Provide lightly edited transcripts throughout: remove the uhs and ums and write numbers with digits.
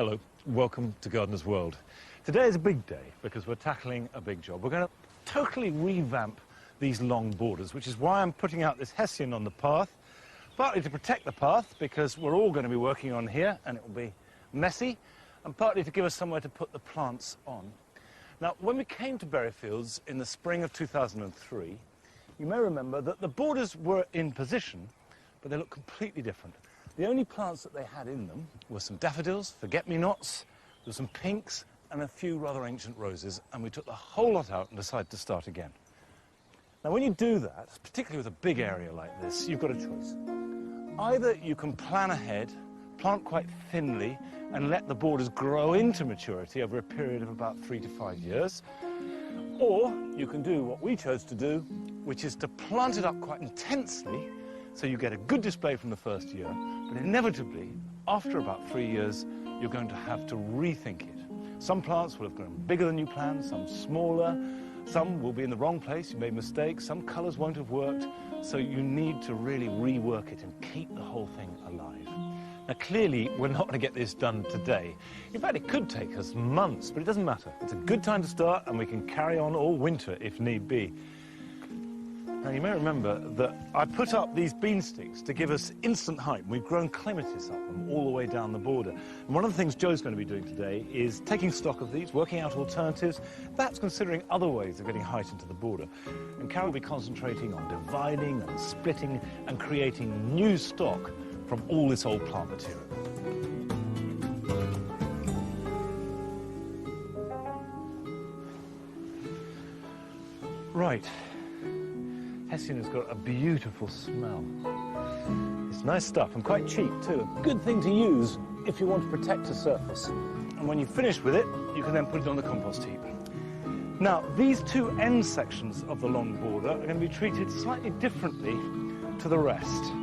Hello, welcome to Gardener's World. Today is a big day because we're tackling a big job. We're going to totally revamp these long borders, which is why I'm putting out this hessian on the path, partly to protect the path because we're all going to be working on here and it will be messy, and partly to give us somewhere to put the plants on. Now, when we came to Berryfields in the spring of 2003, you may remember that the borders were in position, but they look completely different. The only plants that they had in them were some daffodils, forget-me-nots, there were some pinks, and a few rather ancient roses, and we took the whole lot out and decided to start again. Now, when you do that, particularly with a big area like this, you've got a choice. Either you can plan ahead, plant quite thinly, and let the borders grow into maturity over a period of about 3 to 5 years, or you can do what we chose to do, which is to plant it up quite intensely so you get a good display from the first year, but inevitably, after about 3 years, you're going to have to rethink it. Some plants will have grown bigger than you planned, some smaller, some will be in the wrong place, you made mistakes, some colours won't have worked, so you need to really rework it and keep the whole thing alive. Now, clearly, we're not going to get this done today. In fact, it could take us months, but it doesn't matter. It's a good time to start, and we can carry on all winter if need be. Now, you may remember that I put up these bean sticks to give us instant height. We've grown clematis up them all the way down the border. And one of the things Joe's going to be doing today is taking stock of these, working out alternatives. That's considering other ways of getting height into the border. And Carol will be concentrating on dividing and splitting and creating new stock from all this old plant material. Right. Hessian has got a beautiful smell. It's nice stuff and quite cheap too. A good thing to use if you want to protect a surface. And when you finish with it, you can then put it on the compost heap. Now, these two end sections of the long border are going to be treated slightly differently to the rest.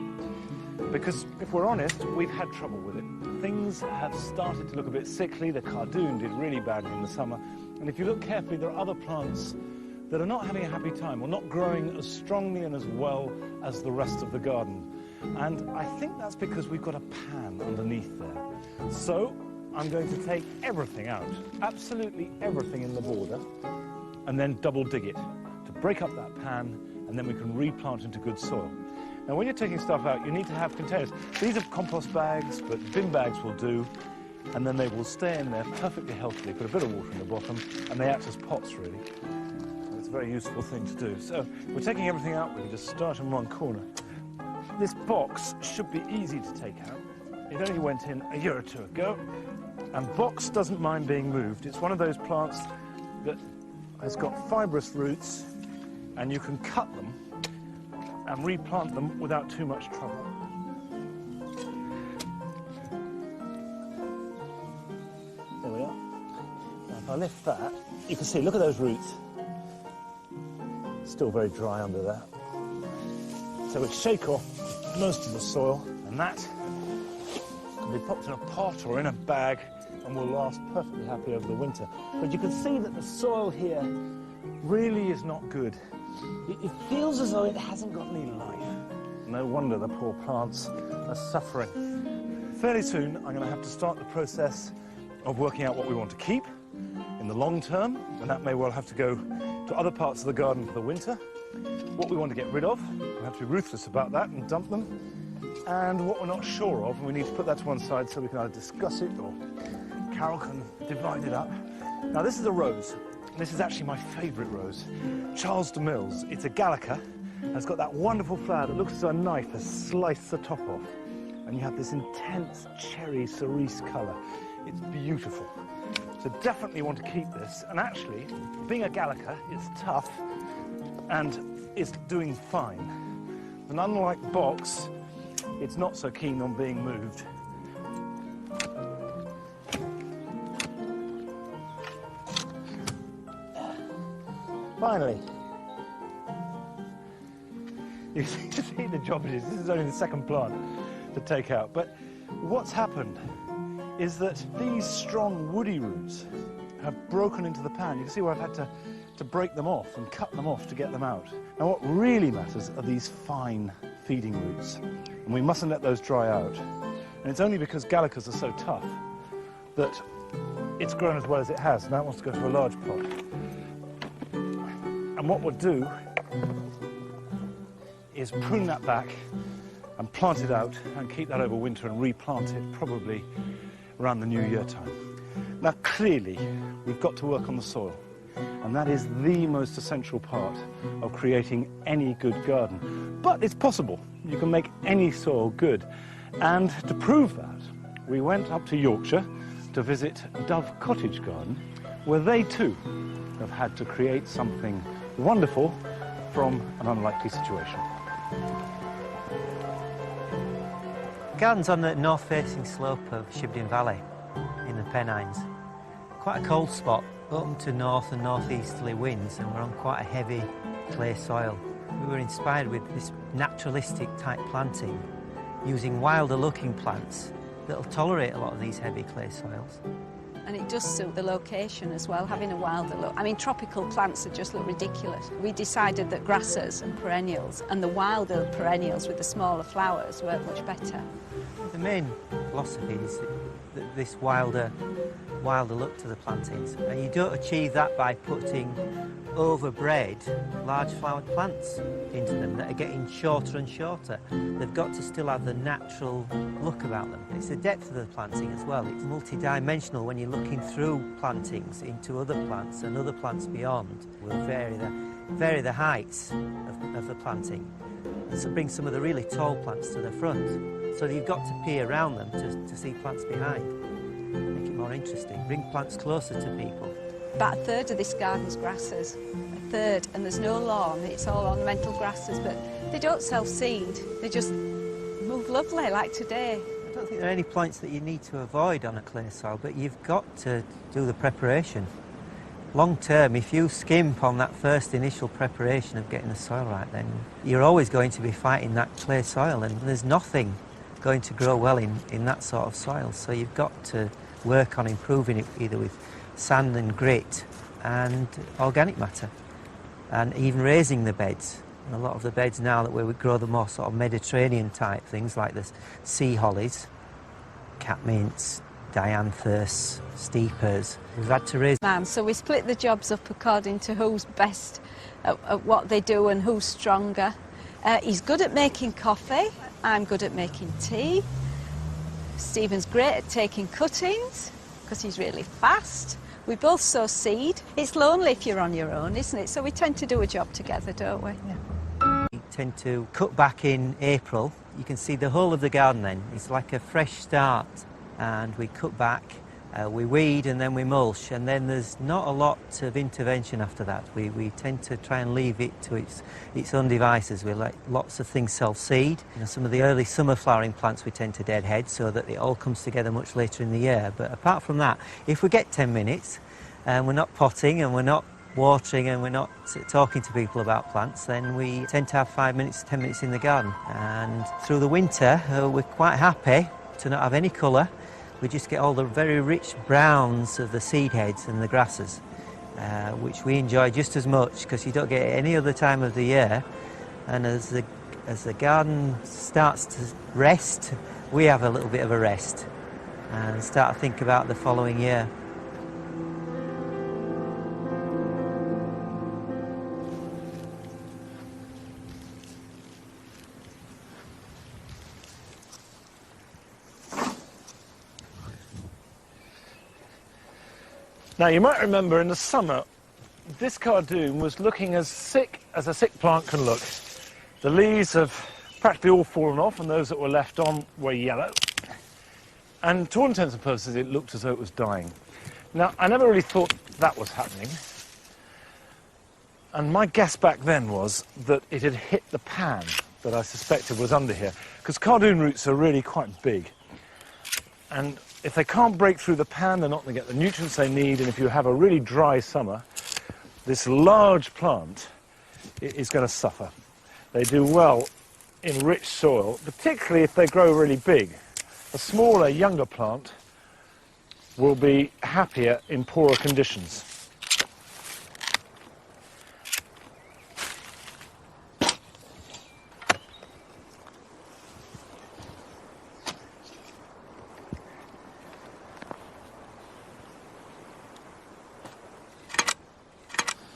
Because, if we're honest, we've had trouble with it. Things have started to look a bit sickly. The cardoon did really badly in the summer. And if you look carefully, there are other plants that are not having a happy time or not growing as strongly and as well as the rest of the garden. And I think that's because we've got a pan underneath there. So I'm going to take everything out, absolutely everything in the border, and then double dig it to break up that pan, and then we can replant into good soil. Now, when you're taking stuff out, you need to have containers. These are compost bags, but bin bags will do, and then they will stay in there perfectly healthily. Put a bit of water in the bottom, and they act as pots, really. It's a very useful thing to do. So we're taking everything out. We can just start in one corner. This box should be easy to take out. It only went in a year or two ago, and box doesn't mind being moved. It's one of those plants that has got fibrous roots, and you can cut them and replant them without too much trouble. There we are. Now, if I lift that, you can see, look at those roots. Still very dry under there. So we shake off most of the soil, and that can be popped in a pot or in a bag and will last perfectly happily over the winter. But you can see that the soil here really is not good. It feels as though it hasn't got any life. No wonder the poor plants are suffering. Fairly soon, I'm going to have to start the process of working out what we want to keep in the long term, and that may well have to go to other parts of the garden for the winter. What we want to get rid of, we have to be ruthless about that and dump them. And what we're not sure of, and we need to put that to one side so we can either discuss it or Carol can divide it up. Now, this is a rose. This is actually my favourite rose, Charles de Mills. It's a Gallica, and it's got that wonderful flower that looks as though a knife has sliced the top off. And you have this intense cherry cerise colour. It's beautiful. So definitely want to keep this. And actually, being a Gallica, it's tough and it's doing fine. And unlike box, it's not so keen on being moved. Finally, you see the job it is. This is only the second plant to take out. But what's happened is that these strong woody roots have broken into the pan. You can see where I've had to break them off and cut them off to get them out. Now, what really matters are these fine feeding roots, and we mustn't let those dry out. And it's only because Gallicas are so tough that it's grown as well as it has. Now it wants to go to a large pot. And what we'll do is prune that back and plant it out and keep that over winter and replant it probably around the New Year time. Now clearly we've got to work on the soil, and that is the most essential part of creating any good garden. But it's possible. You can make any soil good. And to prove that, we went up to Yorkshire to visit Dove Cottage Garden, where they too have had to create something wonderful from an unlikely situation. The garden's on the north-facing slope of Shibden Valley in the Pennines. Quite a cold spot, open to north and northeasterly winds, and we're on quite a heavy clay soil. We were inspired with this naturalistic type planting, using wilder looking plants that'll tolerate a lot of these heavy clay soils. And it does suit the location as well, having a wilder look. I mean, tropical plants that just look ridiculous. We decided that grasses and perennials and the wilder perennials with the smaller flowers work much better. The main philosophy is that this wilder look to the plantings, and you don't achieve that by putting overbred large flowered plants into them that are getting shorter and shorter. They've got to still have the natural look about them. It's the depth of the planting as well. It's multi-dimensional when you're looking through plantings into other plants and other plants beyond. We'll vary the heights of the planting. This will bring some of the really tall plants to the front. So you've got to peer around them to see plants behind. Make it more interesting. Bring plants closer to people. About a third of this garden's grasses. A third, and there's no lawn. It's all ornamental grasses, but they don't self-seed. They just move lovely, like today. I don't think there are any points that you need to avoid on a clay soil, but you've got to do the preparation. Long term, if you skimp on that first initial preparation of getting the soil right, then you're always going to be fighting that clay soil, and there's nothing going to grow well in that sort of soil. So you've got to work on improving it either with sand and grit and organic matter, and even raising the beds. And a lot of the beds now that where we grow the more sort of Mediterranean type things like the sea hollies, catmints, dianthus, steepers, we've had to raise. So we split the jobs up according to who's best at what they do and who's stronger. He's good at making coffee, I'm good at making tea. Stephen's great at taking cuttings because he's really fast. We both sow seed. It's lonely if you're on your own, isn't it? So we tend to do a job together, don't we? Yeah. We tend to cut back in April. You can see the whole of the garden then. It's like a fresh start, and we cut back, we weed and then we mulch, and then there's not a lot of intervention after that. We tend to try and leave it to its own devices. We let lots of things self-seed. You know, some of the early summer flowering plants we tend to deadhead so that it all comes together much later in the year. But apart from that, if we get 10 minutes and we're not potting and we're not watering and we're not talking to people about plants, then we tend to have 5 minutes, 10 minutes in the garden. And through the winter, we're quite happy to not have any colour. We just get all the very rich browns of the seed heads and the grasses, which we enjoy just as much because you don't get it any other time of the year. And as the garden starts to rest, we have a little bit of a rest and start to think about the following year. Now, you might remember in the summer, this cardoon was looking as sick as a sick plant can look. The leaves have practically all fallen off, and those that were left on were yellow. And to all intents and purposes, it looked as though it was dying. Now, I never really thought that was happening. And my guess back then was that it had hit the pan that I suspected was under here, because cardoon roots are really quite big. And if they can't break through the pan, they're not going to get the nutrients they need, and if you have a really dry summer, this large plant is going to suffer. They do well in rich soil, particularly if they grow really big. A smaller, younger plant will be happier in poorer conditions.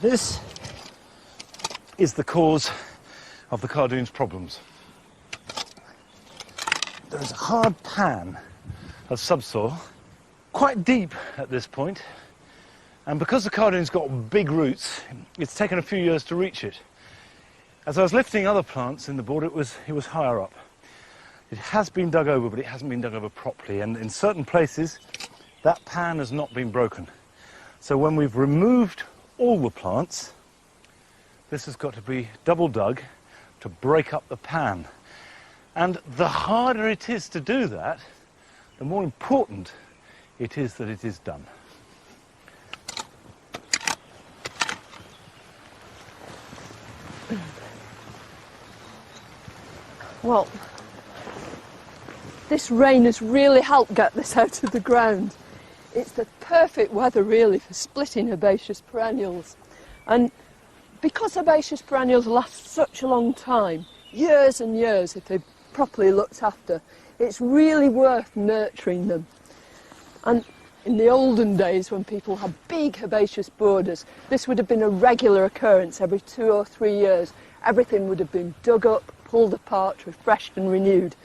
This is the cause of the cardoon's problems. There is a hard pan of subsoil, quite deep at this point, and because the cardoon's got big roots, it's taken a few years to reach it. As I was lifting other plants in the border, it was higher up. It has been dug over, but it hasn't been dug over properly, and in certain places, that pan has not been broken. So when we've removed all the plants, this has got to be double dug to break up the pan. And the harder it is to do that, the more important it is that it is done. Well, this rain has really helped get this out of the ground. It's the perfect weather really for splitting herbaceous perennials. And because herbaceous perennials last such a long time, years and years if they're properly looked after, it's really worth nurturing them. And in the olden days when people had big herbaceous borders, this would have been a regular occurrence every 2 or 3 years. Everything would have been dug up, pulled apart, refreshed and renewed,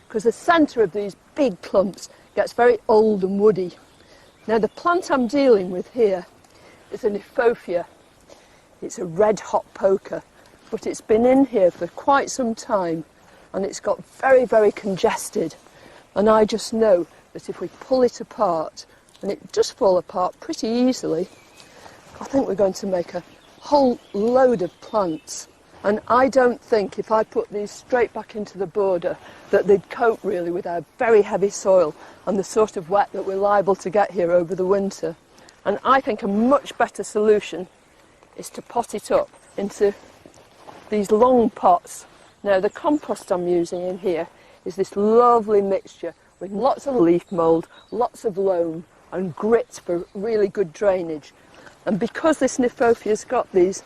because the centre of these big clumps gets very old and woody. Now the plant I'm dealing with here is a Kniphofia. It's a red hot poker, but it's been in here for quite some time and it's got very, very congested. And I just know that if we pull it apart, and it does fall apart pretty easily, I think we're going to make a whole load of plants. And I don't think if I put these straight back into the border that they'd cope really with our very heavy soil and the sort of wet that we're liable to get here over the winter. And I think a much better solution is to pot it up into these long pots. Now the compost I'm using in here is this lovely mixture with lots of leaf mould, lots of loam and grit for really good drainage. And because this Kniphofia's got these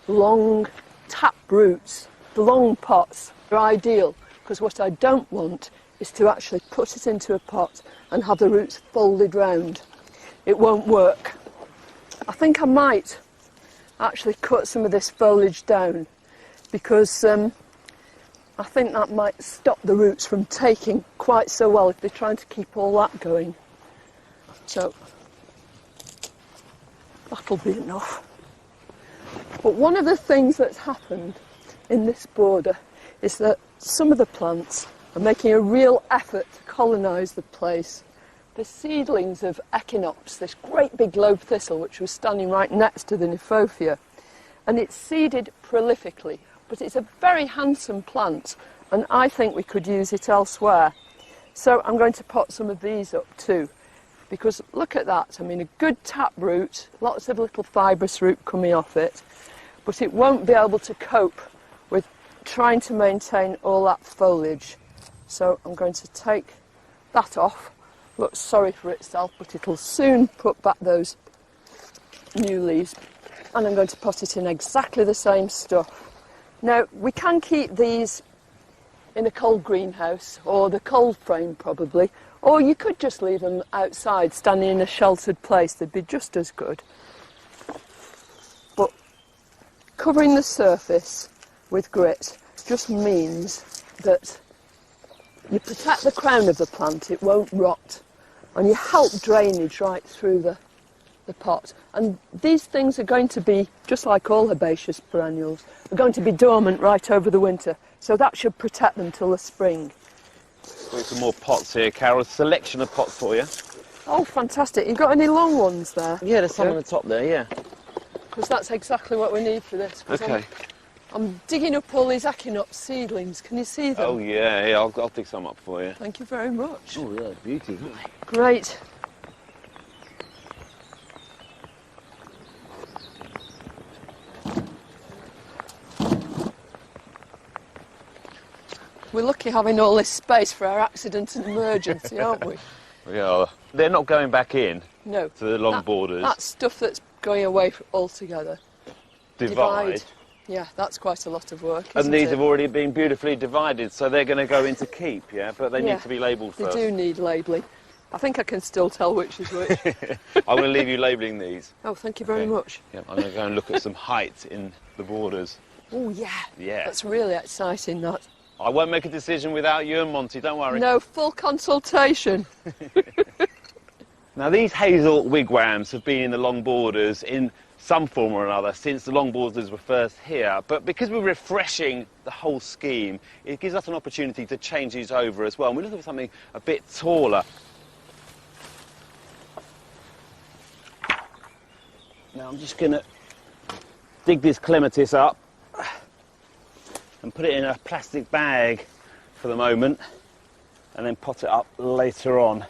long tap roots, the long pots are ideal, because what I don't want is to actually put it into a pot and have the roots folded round. It won't work. I think I might actually cut some of this foliage down, because I think that might stop the roots from taking quite so well if they're trying to keep all that going. So that'll be enough. But one of the things that's happened in this border is that some of the plants are making a real effort to colonise the place. The seedlings of Echinops, this great big lobe thistle which was standing right next to the Kniphofia, and it's seeded prolifically, but it's a very handsome plant and I think we could use it elsewhere. So I'm going to pot some of these up too, because look at that, I mean a good tap root, lots of little fibrous root coming off it, but it won't be able to cope with trying to maintain all that foliage. So I'm going to take that off. Looks sorry for itself, but it'll soon put back those new leaves. And I'm going to pot it in exactly the same stuff. Now, we can keep these in a cold greenhouse, or the cold frame probably, or you could just leave them outside, standing in a sheltered place. They'd be just as good. But covering the surface with grit just means that you protect the crown of the plant, it won't rot, and you help drainage right through the pot. And these things are going to be, just like all herbaceous perennials, are going to be dormant right over the winter, so that should protect them till the spring. Got some more pots here, Carol. A selection of pots for you. Oh, fantastic. You got any long ones there? Yeah, there's some on the top there, yeah. Because that's exactly what we need for this. Okay. I'm digging up all these Echinops seedlings. Can you see them? Oh, yeah, I'll dig some up for you. Thank you very much. Oh, yeah, beauty, aren't they? Great. We're lucky having all this space for our accident and emergency, aren't we? Yeah, they're not going back in No. to the long borders. That's stuff that's going away altogether. Divide. Yeah, that's quite a lot of work, And isn't these it? have already been beautifully divided, so they're going to go into keep, yeah? But they Yeah, need to be labelled They first. do need labelling. I think I can still tell which is which. I'm going to leave you labelling these. Oh, thank you very Okay. much. Yeah, I'm going to go and look at some height in the borders. Oh, yeah. Yeah. That's really exciting, that. I won't make a decision without you and Monty, don't worry. No, full consultation. Now, these hazel wigwams have been in the long borders in some form or another since the long borders were first here, but because we're refreshing the whole scheme, it gives us an opportunity to change these over as well, and we're looking for something a bit taller. Now I'm just going to dig this clematis up and put it in a plastic bag for the moment, and then pot it up later on.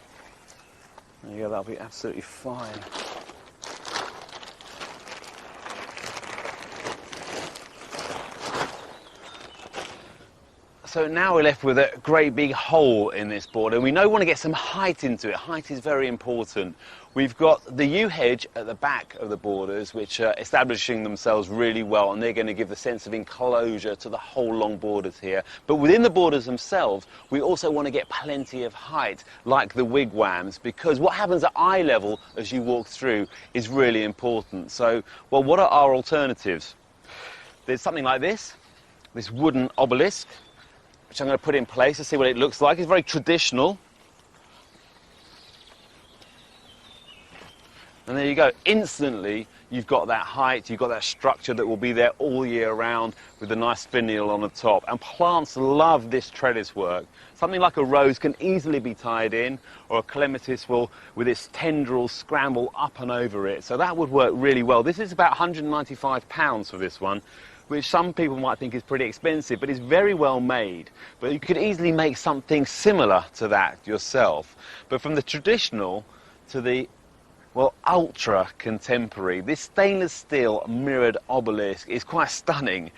There you go, that'll be absolutely fine. So now we're left with a great big hole in this border, and we know we want to get some height into it. Height is very important. We've got the yew hedge at the back of the borders, which are establishing themselves really well, and they're going to give the sense of enclosure to the whole long borders here. But within the borders themselves, we also want to get plenty of height, like the wigwams, because what happens at eye level as you walk through is really important. So, well, what are our alternatives? There's something like this wooden obelisk, which I'm going to put in place to see what it looks like. It's very traditional. And there you go. Instantly, you've got that height, you've got that structure that will be there all year round with a nice finial on the top. And plants love this trellis work. Something like a rose can easily be tied in, or a clematis will, with its tendrils, scramble up and over it. So that would work really well. This is about £195 for this one, which some people might think is pretty expensive, but it's very well made. But you could easily make something similar to that yourself. But from the traditional to the, well, ultra contemporary, this stainless steel mirrored obelisk is quite stunning,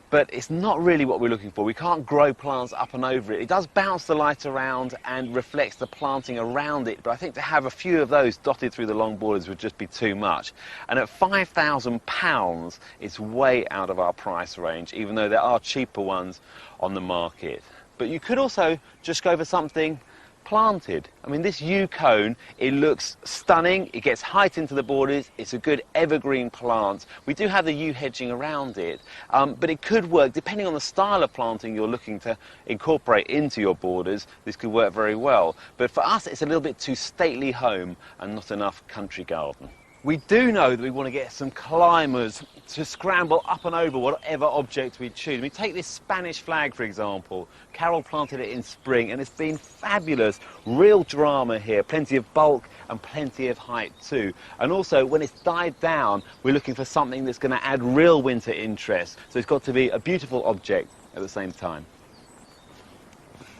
but it's not really what we're looking for. We can't grow plants up and over it. It does bounce the light around and reflects the planting around it, but I think to have a few of those dotted through the long borders would just be too much. And at £5,000, it's way out of our price range, even though there are cheaper ones on the market. But you could also just go for something planted. I mean, this yew cone, it looks stunning, it gets height into the borders, it's a good evergreen plant. We do have the yew hedging around it, but it could work, depending on the style of planting you're looking to incorporate into your borders, this could work very well. But for us, it's a little bit too stately home and not enough country garden. We do know that we want to get some climbers to scramble up and over whatever object we choose. I mean, take this Spanish flag, for example. Carol planted it in spring, and it's been fabulous. Real drama here, plenty of bulk and plenty of height too. And also, when it's died down, we're looking for something that's going to add real winter interest. So it's got to be a beautiful object at the same time.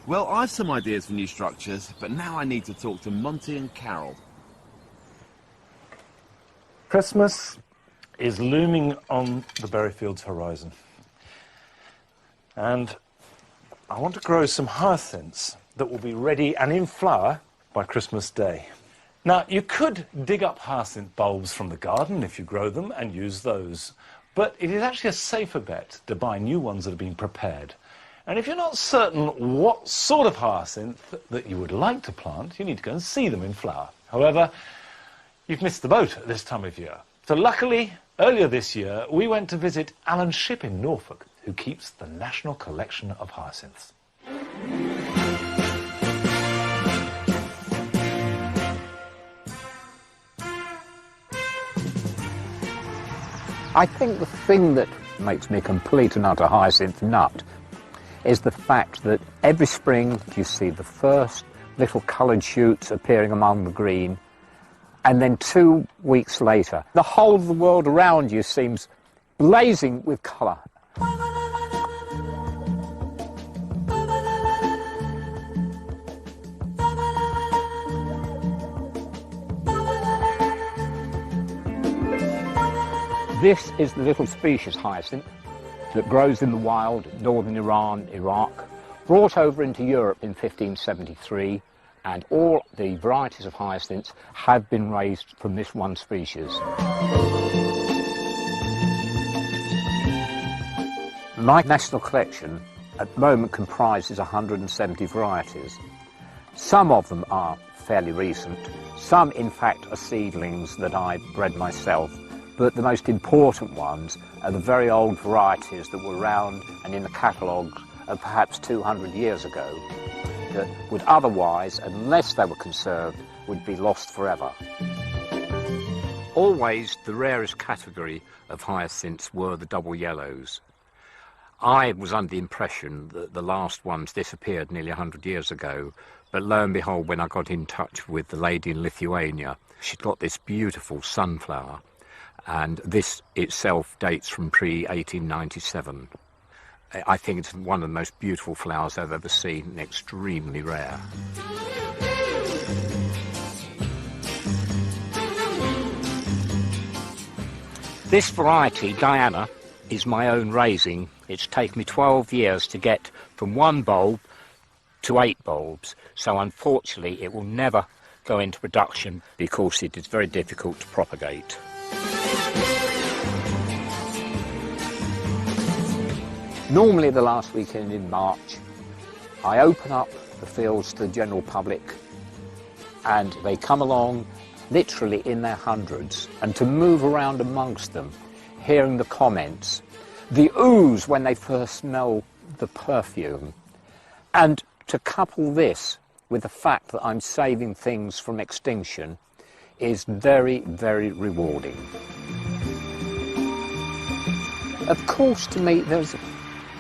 Well, I've some ideas for new structures, but now I need to talk to Monty and Carol. Christmas is looming on the Berryfields horizon. And I want to grow some hyacinths that will be ready and in flower by Christmas Day. Now, you could dig up hyacinth bulbs from the garden if you grow them and use those, but it is actually a safer bet to buy new ones that have been prepared. And if you're not certain what sort of hyacinth that you would like to plant, you need to go and see them in flower. However, you've missed the boat at this time of year. So luckily, earlier this year, we went to visit Alan Shipp in Norfolk, who keeps the National Collection of Hyacinths. I think the thing that makes me a complete and utter hyacinth nut is the fact that every spring you see the first little coloured shoots appearing among the green, and then 2 weeks later, the whole of the world around you seems blazing with colour. This is the little species hyacinth that grows in the wild in northern Iran, Iraq, brought over into Europe in 1573, and all the varieties of hyacinths have been raised from this one species. My national collection at the moment comprises 170 varieties. Some of them are fairly recent. Some, in fact, are seedlings that I bred myself, but the most important ones are the very old varieties that were around and in the catalogues of perhaps 200 years ago, that would otherwise, unless they were conserved, would be lost forever. Always the rarest category of hyacinths were the double yellows. I was under the impression that the last ones disappeared nearly 100 years ago, but lo and behold, when I got in touch with the lady in Lithuania, she'd got this beautiful sunflower, and this itself dates from pre-1897. I think it's one of the most beautiful flowers I've ever seen, and extremely rare. This variety, Diana, is my own raising. It's taken me 12 years to get from 1 bulb to 8 bulbs, so unfortunately it will never go into production because it is very difficult to propagate. Normally the last weekend in March, I open up the fields to the general public, and they come along literally in their hundreds, and to move around amongst them, hearing the comments, the oohs when they first smell the perfume, and to couple this with the fact that I'm saving things from extinction is very, very rewarding. Of course, to me, there's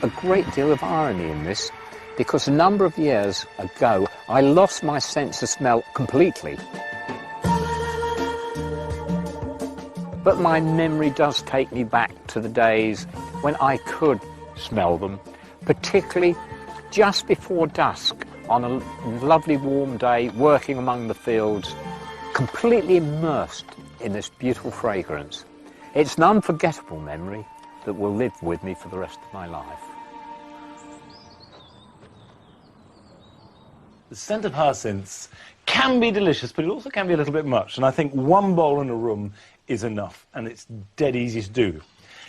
a great deal of irony in this, because a number of years ago, I lost my sense of smell completely. But my memory does take me back to the days when I could smell them, particularly just before dusk on a lovely warm day, working among the fields, completely immersed in this beautiful fragrance. It's an unforgettable memory that will live with me for the rest of my life. The scent of hyacinths can be delicious, but it also can be a little bit much. And I think 1 bowl in a room is enough, and it's dead easy to do.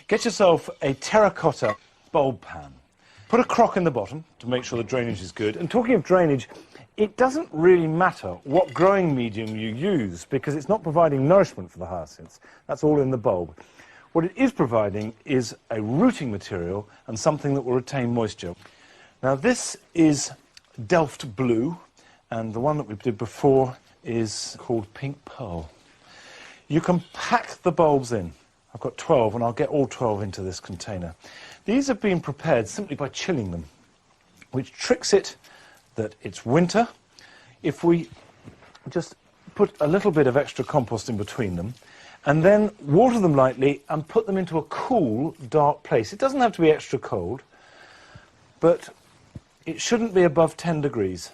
Get yourself a terracotta bulb pan. Put a crock in the bottom to make sure the drainage is good. And talking of drainage, it doesn't really matter what growing medium you use, because it's not providing nourishment for the hyacinths. That's all in the bulb. What it is providing is a rooting material and something that will retain moisture. Now this is Delft Blue, and the one that we did before is called Pink Pearl. You can pack the bulbs in. I've got 12, and I'll get all 12 into this container. These have been prepared simply by chilling them, which tricks it that it's winter. If we just put a little bit of extra compost in between them, and then water them lightly and put them into a cool, dark place. It doesn't have to be extra cold, but it shouldn't be above 10 degrees.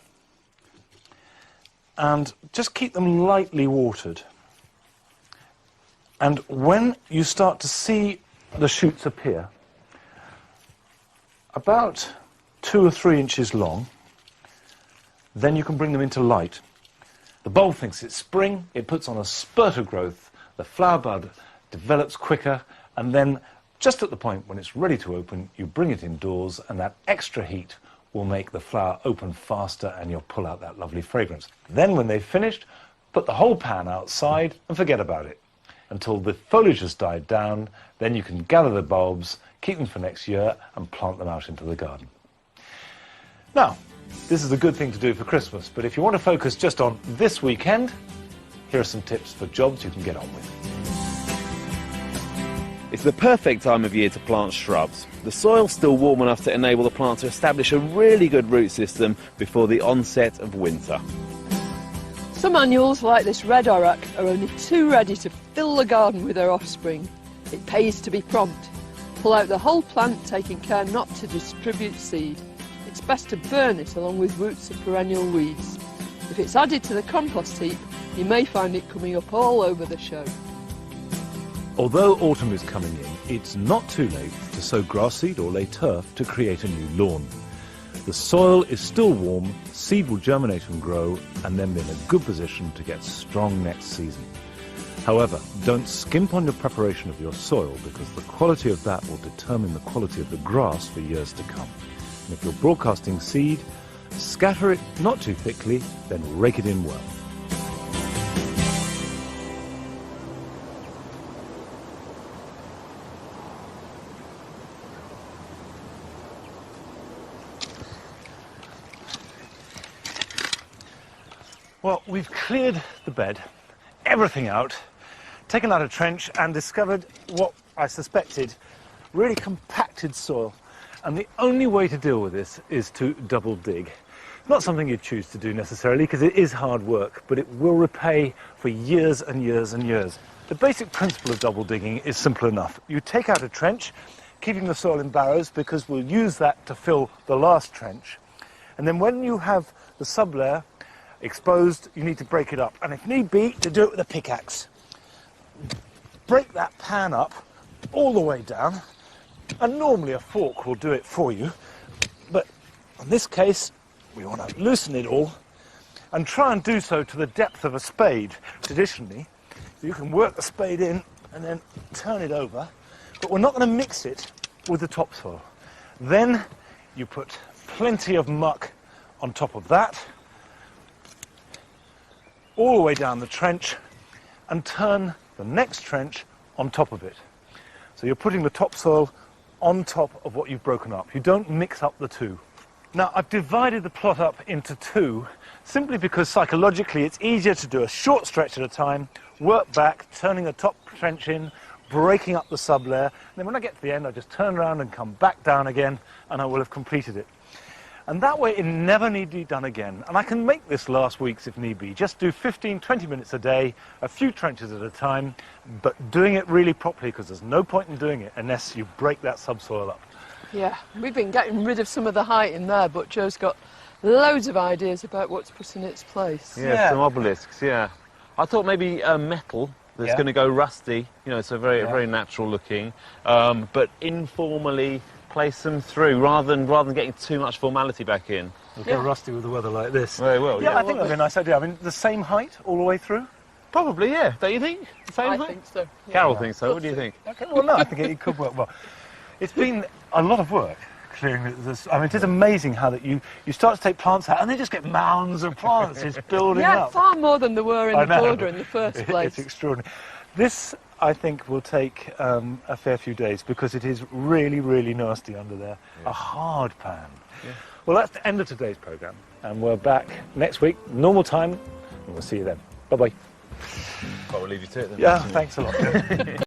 And just keep them lightly watered. And when you start to see the shoots appear, about 2 or 3 inches long, then you can bring them into light. The bulb thinks it's spring, it puts on a spurt of growth, the flower bud develops quicker, and then just at the point when it's ready to open, you bring it indoors, and that extra heat will make the flower open faster, and you'll pull out that lovely fragrance. Then when they've finished, put the whole pan outside and forget about it until the foliage has died down. Then you can gather the bulbs, keep them for next year, and plant them out into the garden. Now, this is a good thing to do for Christmas, but if you want to focus just on this weekend, here are some tips for jobs you can get on with. It's the perfect time of year to plant shrubs. The soil's still warm enough to enable the plant to establish a really good root system before the onset of winter. Some annuals, like this red auroch, are only too ready to fill the garden with their offspring. It pays to be prompt. Pull out the whole plant, taking care not to distribute seed. It's best to burn it along with roots of perennial weeds. If it's added to the compost heap, you may find it coming up all over the show. Although autumn is coming in, it's not too late to sow grass seed or lay turf to create a new lawn. The soil is still warm, seed will germinate and grow, and then be in a good position to get strong next season. However, don't skimp on your preparation of your soil, because the quality of that will determine the quality of the grass for years to come. And if you're broadcasting seed, scatter it not too thickly, then rake it in well. Well, we've cleared the bed, everything out, taken out a trench and discovered what I suspected, really compacted soil. And the only way to deal with this is to double dig. Not something you choose to do necessarily because it is hard work, but it will repay for years and years and years. The basic principle of double digging is simple enough. You take out a trench, keeping the soil in barrows because we'll use that to fill the last trench. And then when you have the sublayer exposed, you need to break it up. And if need be, to do it with a pickaxe. Break that pan up all the way down. And normally a fork will do it for you. But in this case, we want to loosen it all and try and do so to the depth of a spade. Traditionally, you can work the spade in and then turn it over, but we're not going to mix it with the topsoil. Then you put plenty of muck on top of that, all the way down the trench, and turn the next trench on top of it. So you're putting the topsoil on top of what you've broken up. You don't mix up the two. Now, I've divided the plot up into two simply because psychologically it's easier to do a short stretch at a time, work back, turning the top trench in, breaking up the sublayer, and then when I get to the end I just turn around and come back down again and I will have completed it. And that way it never need be done again. And I can make this last weeks if need be. Just do 15-20 minutes a day, a few trenches at a time, but doing it really properly because there's no point in doing it unless you break that subsoil up. Yeah, we've been getting rid of some of the height in there, but Joe's got loads of ideas about what to put in its place. Yeah, some obelisks, yeah. I thought maybe metal that's going to go rusty, you know, so very natural looking, but informally place them through rather than getting too much formality back in. It'll go rusty with the weather like this. Very well, yeah. I think that'd be a nice idea. I mean, the same height all the way through? Probably, yeah. Don't you think? The same height? I think so. Yeah. Carol thinks so. What do you think? Okay, well, no, I think it could work well. It's been a lot of work clearing this. I mean, it is amazing how that you start to take plants out and they just get mounds of plants just building up. Yeah, far more than there were in the border in the first place. It's extraordinary. This, I think, will take a fair few days because it is really, really nasty under there. Yeah. A hard pan. Yeah. Well, that's the end of today's programme. And we're back next week, normal time, and we'll see you then. Bye-bye. Well, we'll leave you to it then. Yeah, thanks a lot.